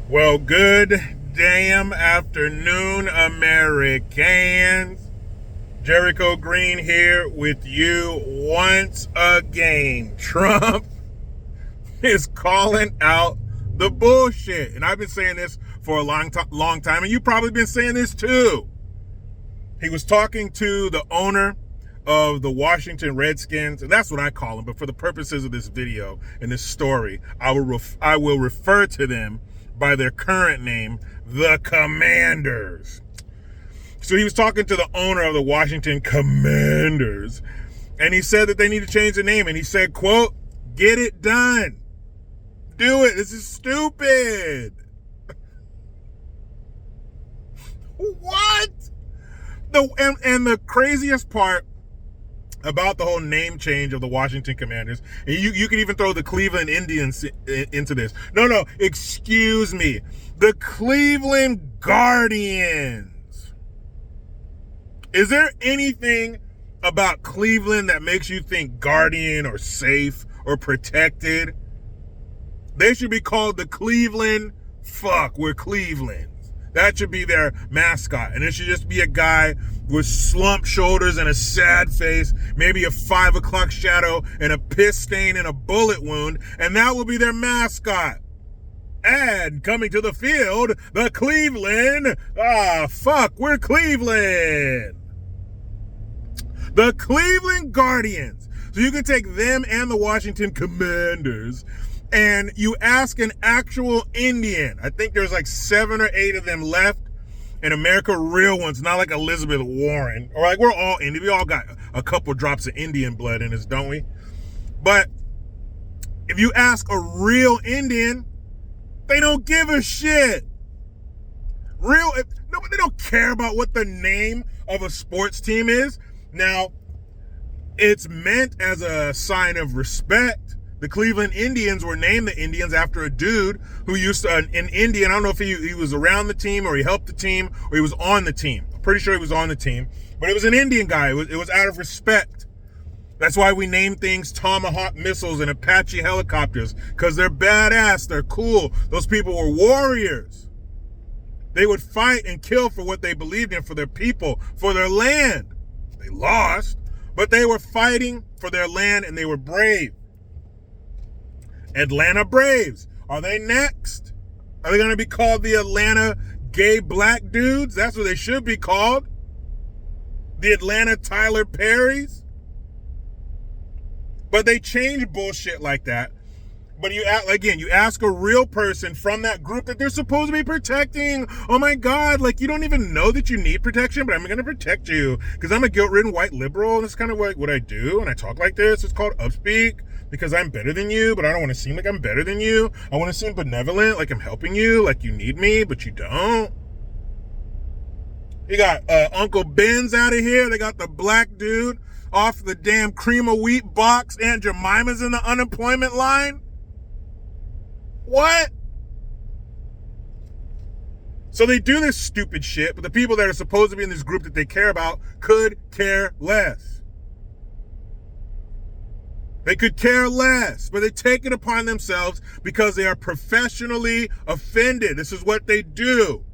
Well, good damn afternoon, Americans. Jericho Green here with you once again. Trump is calling out the bullshit. And I've been saying this for a long time, and you've probably been saying this too. He was talking to the owner of the Washington Redskins, and that's what I call them, but for the purposes of this video and this story, I will refer to them by their current name, the Commanders. So he was talking to the owner of the Washington Commanders, and he said that they need to change the name, and he said, quote, "Get it done. Do it. This is stupid." What? And the craziest part about the whole name change of the Washington Commanders, and you can even throw the Cleveland Indians into this. No, excuse me. The Cleveland Guardians. Is there anything about Cleveland that makes you think guardian or safe or protected? They should be called the Cleveland we're Cleveland. That should be their mascot. And it should just be a guy with slumped shoulders and a sad face, maybe a 5 o'clock shadow and a piss stain and a bullet wound, and that will be their mascot. And coming to the field, the Cleveland, we're Cleveland. The Cleveland Guardians. So you can take them and the Washington Commanders, and you ask an actual Indian. I think there's like 7 or 8 of them left in America, real ones, not like Elizabeth Warren. Or like, we're all Indian. We all got a couple drops of Indian blood in us, don't we? But if you ask a real Indian, they don't give a shit. They don't care about what the name of a sports team is. Now, it's meant as a sign of respect. The Cleveland Indians were named the Indians after a dude who used to, an Indian, I don't know if he was around the team or he helped the team or he was on the team. I'm pretty sure he was on the team, but it was an Indian guy. It was out of respect. That's why we name things Tomahawk missiles and Apache helicopters, because they're badass, they're cool. Those people were warriors. They would fight and kill for what they believed in, for their people, for their land. They lost, but they were fighting for their land and they were brave. Atlanta Braves. Are they next? Are they going to be called the Atlanta Gay Black Dudes? That's what they should be called. The Atlanta Tyler Perrys. But they change bullshit like that. But you ask a real person from that group that they're supposed to be protecting. Oh my God, like you don't even know that you need protection, but I'm going to protect you because I'm a guilt-ridden white liberal, and that's kind of what I do. And I talk like this. It's called upspeak because I'm better than you, but I don't want to seem like I'm better than you. I want to seem benevolent, like I'm helping you, like you need me, but you don't. You got Uncle Ben's out of here. They got the black dude off the damn cream of wheat box. Aunt Jemima's in the unemployment line. What? So they do this stupid shit, but the people that are supposed to be in this group that they care about could care less. They could care less, but they take it upon themselves because they are professionally offended. This is what they do.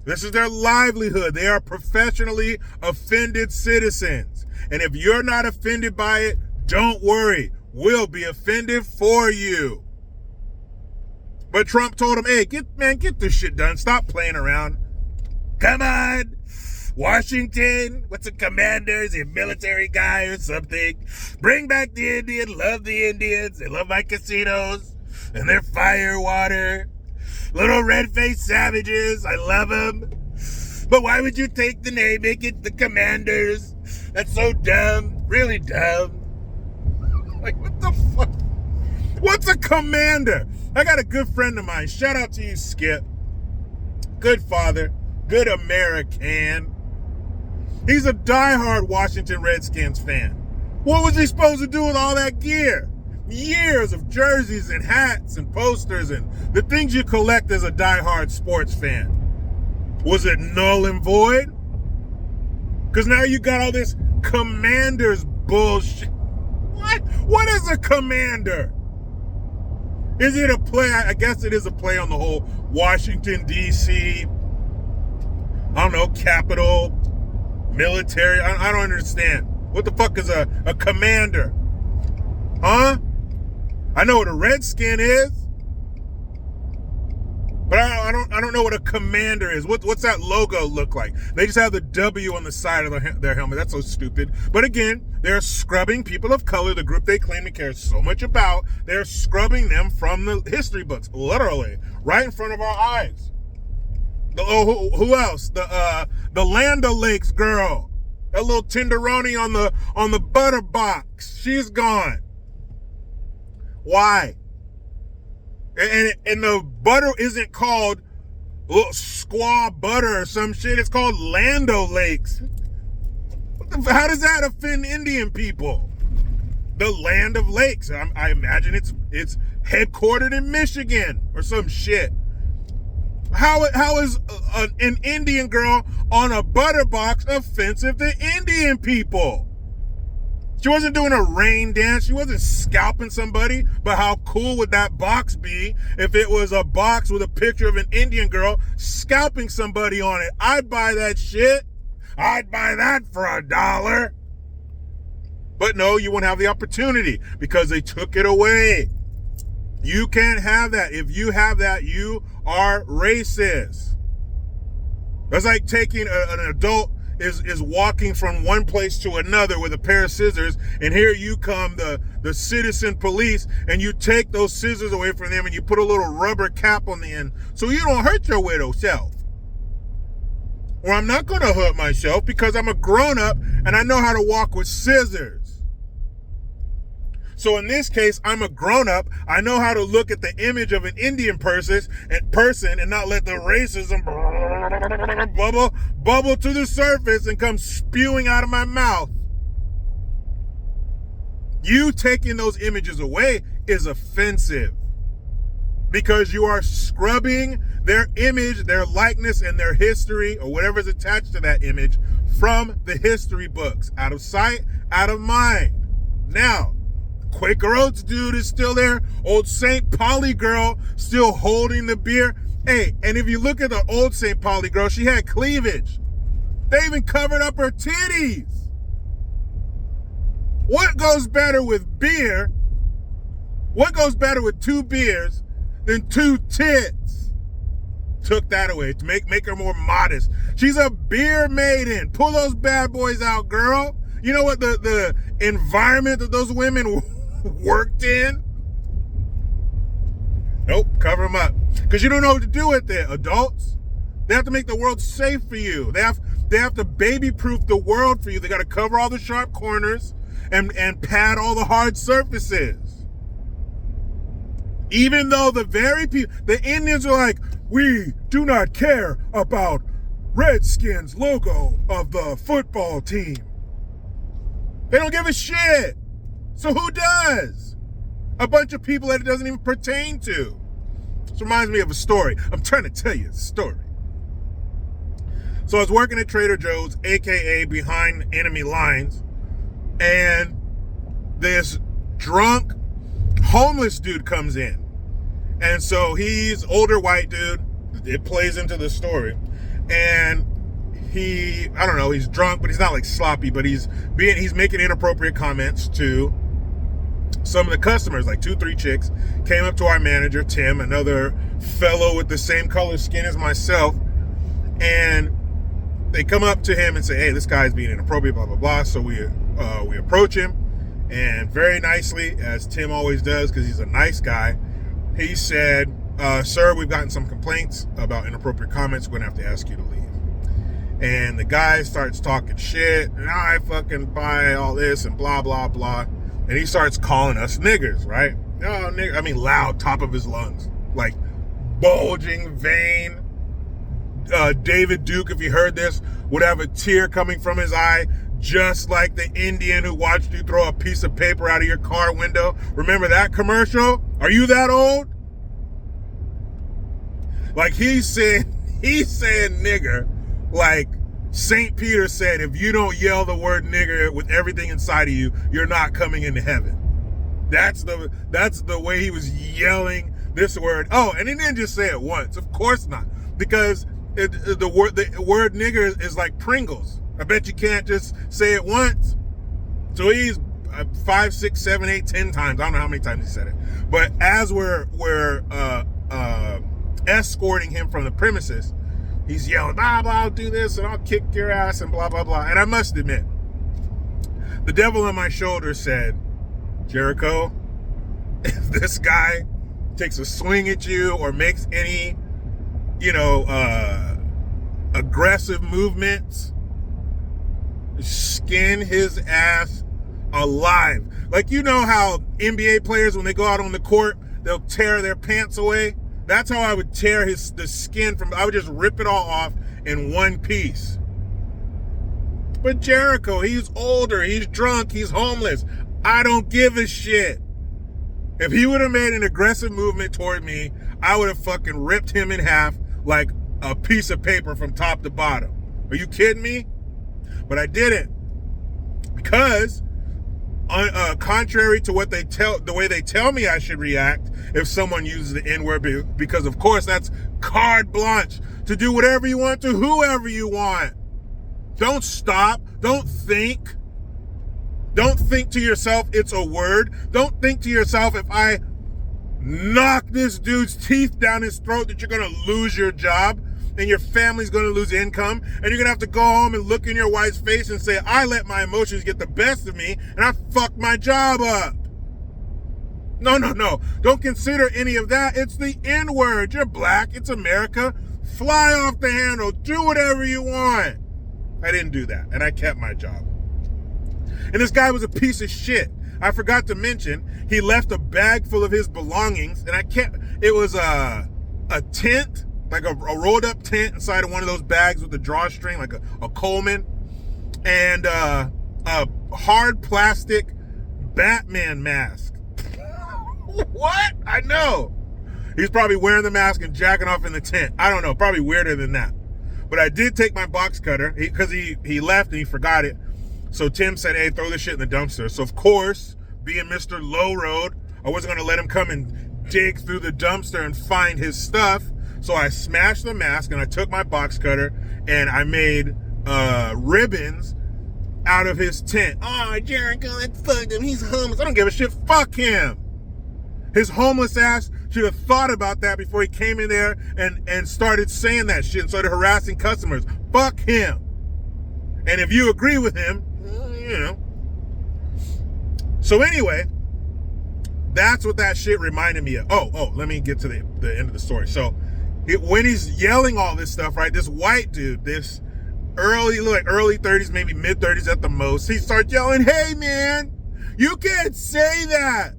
This is their livelihood. They are professionally offended citizens. And if you're not offended by it, don't worry. We'll be offended for you. But Trump told him, hey, get this shit done. Stop playing around. Come on. Washington, what's a commander? Is he a military guy or something? Bring back the Indian. Love the Indians. They love my casinos and their fire water. Little red-faced savages. I love them. But why would you take the name, make it the Commanders? That's so dumb. Really dumb. Like, what the fuck? What's a commander? I got a good friend of mine. Shout out to you, Skip. Good father. Good American. He's a diehard Washington Redskins fan. What was he supposed to do with all that gear? Years of jerseys and hats and posters and the things you collect as a diehard sports fan. Was it null and void? Because now you got all this Commanders bullshit. What? What is a commander? Is it a play? I guess it is a play on the whole Washington, D.C., I don't know, capital, military. I don't understand. What the fuck is a commander? Huh? I know what a redskin is, but I don't know what a commander is. What's that logo look like? They just have the W on the side of their helmet. That's so stupid. But again, they're scrubbing people of color, the group they claim to care so much about. They're scrubbing them from the history books, literally, right in front of our eyes. Who else? The Land O'Lakes girl, that little tenderoni on the butter box. She's gone. Why? And the butter isn't called little squaw butter or some shit. It's called Land O'Lakes. How does that offend Indian people? The Land of Lakes. I imagine it's headquartered in Michigan or some shit. How is an Indian girl on a butter box offensive to Indian people? She wasn't doing a rain dance. She wasn't scalping somebody. But how cool would that box be if it was a box with a picture of an Indian girl scalping somebody on it? I'd buy that shit. I'd buy that for $1. But no, you won't have the opportunity because they took it away. You can't have that. If you have that, you are racist. That's like taking an adult is walking from one place to another with a pair of scissors, and here you come, the citizen police, and you take those scissors away from them and you put a little rubber cap on the end so you don't hurt your widow self. Or I'm not going to hurt myself because I'm a grown-up and I know how to walk with scissors. So in this case, I'm a grown-up. I know how to look at the image of an Indian person and not let the racism bubble to the surface and come spewing out of my mouth. You taking those images away is offensive because you are scrubbing their image, their likeness, and their history, or whatever is attached to that image, from the history books. Out of sight, out of mind. Now, Quaker Oats dude is still there. Old St. Pauli girl still holding the beer. Hey, and if you look at the old St. Pauli girl, she had cleavage. They even covered up her titties. What goes better with beer? What goes better with 2 beers than 2 tits? Took that away to make her more modest. She's a beer maiden. Pull those bad boys out, girl. You know what the environment that those women worked in? Nope, cover them up. Because you don't know what to do with it, adults. They have to make the world safe for you. They have to baby-proof the world for you. They got to cover all the sharp corners and pad all the hard surfaces. Even though the Indians are like, we do not care about Redskins logo of the football team. They don't give a shit. So who does? A bunch of people that it doesn't even pertain to. This reminds me of a story. I'm trying to tell you a story. So I was working at Trader Joe's, AKA behind enemy lines, and this drunk, homeless dude comes in. And so he's older white dude. It plays into the story. And I don't know, he's drunk, but he's not like sloppy, but he's making inappropriate comments to some of the customers, like 2-3 chicks, came up to our manager, Tim, another fellow with the same color skin as myself, and they come up to him and say, hey, this guy's being inappropriate, blah, blah, blah. So we approach him, and very nicely, as Tim always does, because he's a nice guy, he said, sir, we've gotten some complaints about inappropriate comments. We're going to have to ask you to leave. And the guy starts talking shit, and I fucking buy all this and blah, blah, blah. And he starts calling us niggers, right? Oh, nigger. I mean, loud, top of his lungs. Like, bulging vein. David Duke, if he heard this, would have a tear coming from his eye, just like the Indian who watched you throw a piece of paper out of your car window. Remember that commercial? Are you that old? Like, he's saying nigger, like St. Peter said, if you don't yell the word nigger with everything inside of you, you're not coming into heaven. That's the way he was yelling this word. Oh, and he didn't just say it once. Of course not, because the word nigger is like Pringles. I bet you can't just say it once. So he's 5, 6, 7, 8, 10 times. I don't know how many times he said it. But as we're escorting him from the premises, he's yelling, blah, blah, I'll do this and I'll kick your ass and blah, blah, blah. And I must admit, the devil on my shoulder said, Jericho, if this guy takes a swing at you or makes any, aggressive movements, skin his ass alive. Like, you know how NBA players, when they go out on the court, they'll tear their pants away? That's how I would tear the skin from. I would just rip it all off in one piece. But Jericho, he's older, he's drunk, he's homeless. I don't give a shit. If he would have made an aggressive movement toward me, I would have fucking ripped him in half like a piece of paper from top to bottom. Are you kidding me? But I didn't, because contrary to the way they tell me I should react if someone uses the N-word, because of course that's carte blanche to do whatever you want to whoever you want. Don't stop. Don't think. Don't think to yourself it's a word. Don't think to yourself, if I knock this dude's teeth down his throat, that you're going to lose your job and your family's going to lose income, and you're going to have to go home and look in your wife's face and say, I let my emotions get the best of me and I fucked my job up. No. Don't consider any of that. It's the N-word. You're black. It's America. Fly off the handle. Do whatever you want. I didn't do that, and I kept my job. And this guy was a piece of shit. I forgot to mention, he left a bag full of his belongings, and it was a tent, like a rolled up tent inside of one of those bags with the drawstring, like a Coleman, and a hard plastic Batman mask. What? I know. He's probably wearing the mask and jacking off in the tent. I don't know, probably weirder than that. But I did take my box cutter, because he left and he forgot it. So Tim said, hey, throw this shit in the dumpster. So of course, being Mr. Low Road, I wasn't going to let him come and dig through the dumpster and find his stuff. So I smashed the mask and I took my box cutter and I made ribbons out of his tent. Oh, Jericho, let's fuck him. He's homeless. I don't give a shit. Fuck him. His homeless ass should have thought about that before he came in there and started saying that shit and started harassing customers. Fuck him. And if you agree with him, So anyway, that's what that shit reminded me of. Oh, let me get to the end of the story. So when he's yelling all this stuff, right, this white dude, this early 30s, maybe mid 30s at the most, he starts yelling, hey man, you can't say that.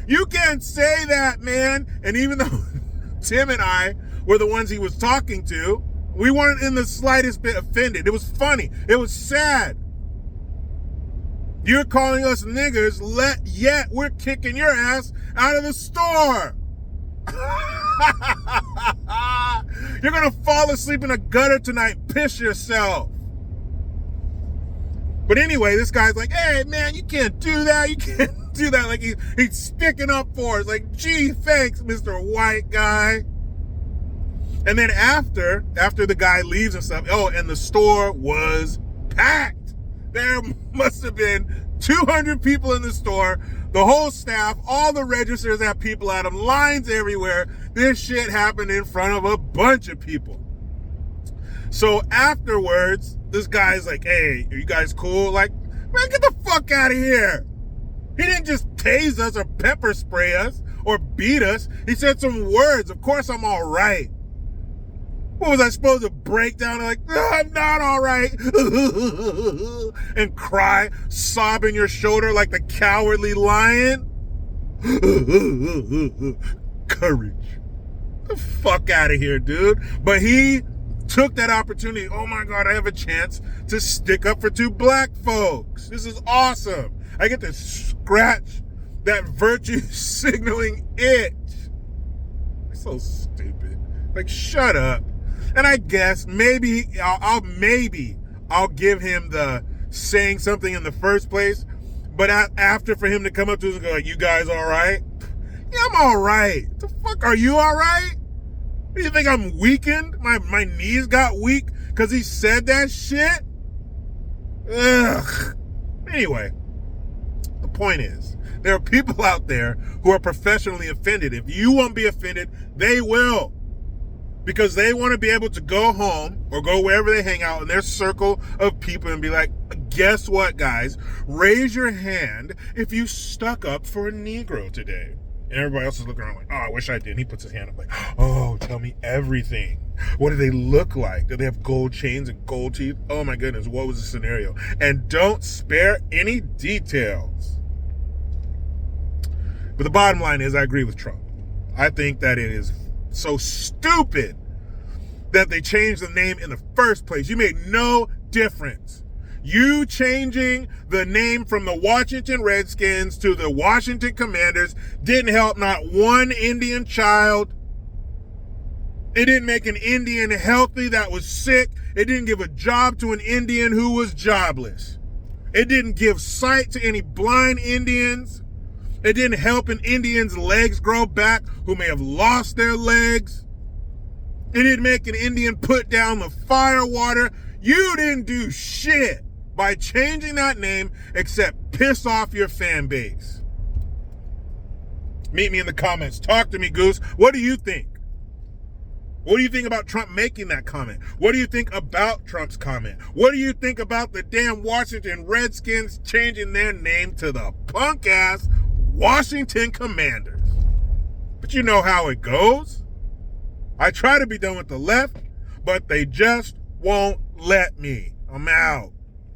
You can't say that, man. And even though Tim and I were the ones he was talking to, we weren't in the slightest bit offended. It was funny. It was sad. You're calling us niggers, yet we're kicking your ass out of the store. You're going to fall asleep in a gutter tonight. Piss yourself. But anyway, this guy's like, hey, man, you can't do that. You can't do that. Like he's sticking up for us. Like, gee, thanks, Mr. White Guy. And then after the guy leaves and stuff, and the store was packed. There must have been 200 people in the store. The whole staff, all the registers have people at them, lines everywhere. This shit happened in front of a bunch of people. So afterwards, this guy's like, hey, are you guys cool? Like, man, get the fuck out of here. He didn't just tase us or pepper spray us or beat us. He said some words. Of course I'm all right. What was I supposed to break down like, no, I'm not all right, and cry, sob in your shoulder like the cowardly lion? Courage. Get the fuck out of here, dude. But he took that opportunity. Oh my God, I have a chance to stick up for two black folks. This is awesome. I get to scratch that virtue signaling itch. So stupid. Like, shut up. And I guess maybe I'll give him the saying something in the first place, But after for him to come up to us and go like, you guys all right? Yeah, I'm all right. The fuck, are you all right? Do you think I'm weakened? My knees got weak because he said that shit? Ugh. Anyway, the point is, there are people out there who are professionally offended. If you won't be offended, they will. Because they want to be able to go home or go wherever they hang out in their circle of people and be like, guess what, guys? Raise your hand if you stuck up for a Negro today. And everybody else is looking around like, oh, I wish I did. And he puts his hand up like, oh, tell me everything. What do they look like? Do they have gold chains and gold teeth? Oh my goodness, what was the scenario? And don't spare any details. But the bottom line is, I agree with Trump. I think that it is so stupid that they changed the name in the first place. You made no difference. You changing the name from the Washington Redskins to the Washington Commanders didn't help not one Indian child. It didn't make an Indian healthy that was sick. It didn't give a job to an Indian who was jobless. It didn't give sight to any blind Indians. It didn't help an Indian's legs grow back who may have lost their legs. It didn't make an Indian put down the fire water. You didn't do shit by changing that name except piss off your fan base. Meet me in the comments. Talk to me, Goose. What do you think? What do you think about Trump making that comment? What do you think about Trump's comment? What do you think about the damn Washington Redskins changing their name to the punk-ass Washington Commanders? But you know how it goes. I try to be done with the left, but they just won't let me. I'm out.